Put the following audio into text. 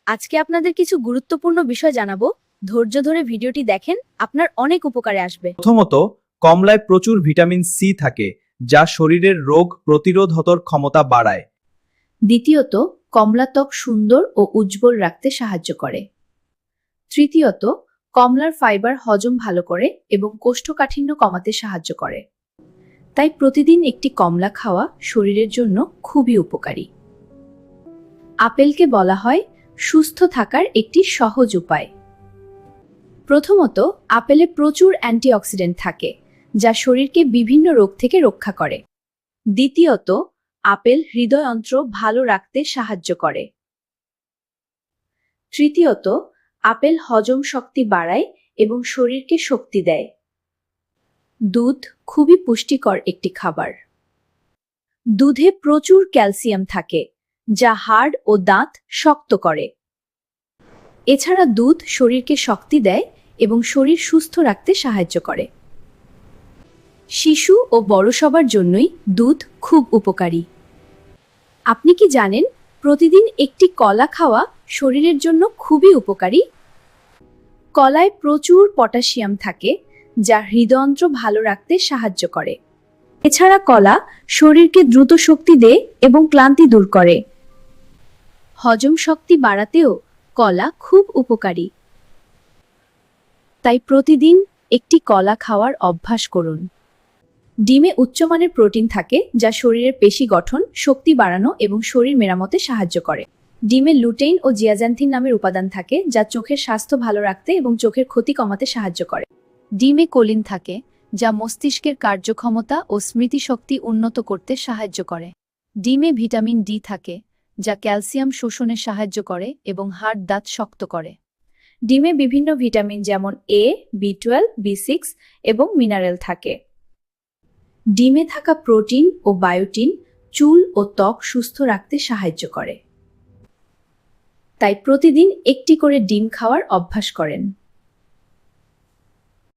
আজকে আপনাদের কিছু গুরুত্বপূর্ণ বিষয় জানাবো। ধৈর্য ধরে ভিডিওটি দেখেন, আপনার অনেক উপকারে আসবে। প্রথমত, কমলায় প্রচুর ভিটামিন সি থাকে, যা শরীরের রোগ প্রতিরোধক ক্ষমতা বাড়ায়। দ্বিতীয়ত, কমলা ত্বক সুন্দর ও উজ্জ্বল রাখতে সাহায্য করে। তৃতীয়ত, কমলার ফাইবার হজম ভালো করে এবং কোষ্ঠকাঠিন্য কমাতে সাহায্য করে। তাই প্রতিদিন একটি কমলা খাওয়া শরীরের জন্য খুবই উপকারী। আপেলকে বলা হয় সুস্থ থাকার একটি সহজ উপায়। প্রথমত, আপেলে প্রচুর অ্যান্টিঅক্সিডেন্ট থাকে, যা শরীরকে বিভিন্ন রোগ থেকে রক্ষা করে। দ্বিতীয়ত, আপেল হৃদয়যন্ত্র ভালো রাখতে সাহায্য করে। তৃতীয়ত, আপেল হজম শক্তি বাড়ায় এবং শরীরকে শক্তি দেয়। দুধ খুবই পুষ্টিকর একটি খাবার। দুধে প্রচুর ক্যালসিয়াম থাকে, যা হাড় ও দাঁত শক্ত করে। এছাড়া দুধ শরীরকে শক্তি দেয় এবং শরীর সুস্থ রাখতে সাহায্য করে। শিশু ও বড় সবার জন্যই দুধ খুব উপকারী। আপনি কি জানেন, প্রতিদিন একটি কলা খাওয়া শরীরের জন্য খুবই উপকারী? কলায় প্রচুর পটাশিয়াম থাকে, যা হৃদযন্ত্র ভালো রাখতে সাহায্য করে। এছাড়া কলা শরীরকে দ্রুত শক্তি দেয় এবং ক্লান্তি দূর করে। হজম শক্তি বাড়াতেও কলা খুব উপকারী। তাই প্রতিদিন একটি কলা খাওয়ার অভ্যাস করুন। ডিমে উচ্চমানের প্রোটিন থাকে, যা শরীরের পেশি গঠন, শক্তি বাড়ানো এবং শরীর মেরামতে সাহায্য করে। ডিমে লুটেইন ও জিয়াজান্থিন নামের উপাদান থাকে, যা চোখের স্বাস্থ্য ভালো রাখতে এবং চোখের ক্ষতি কমাতে সাহায্য করে। ডিমে কোলিন থাকে, যা মস্তিষ্কের কার্যক্ষমতা ও স্মৃতিশক্তি উন্নত করতে সাহায্য করে। ডিমে ভিটামিন ডি থাকে, যা ক্যালসিয়াম শোষণে সাহায্য করে এবং হাড় দাঁত শক্ত করে। ডিমে বিভিন্ন ভিটামিন যেমন এ, বি12, বি6 এবং মিনারেল থাকে। ডিমে থাকা প্রোটিন ও বায়োটিন চুল ও ত্বক সুস্থ রাখতে সাহায্য করে। তাই প্রতিদিন একটি করে ডিম খাওয়ার অভ্যাস করেন।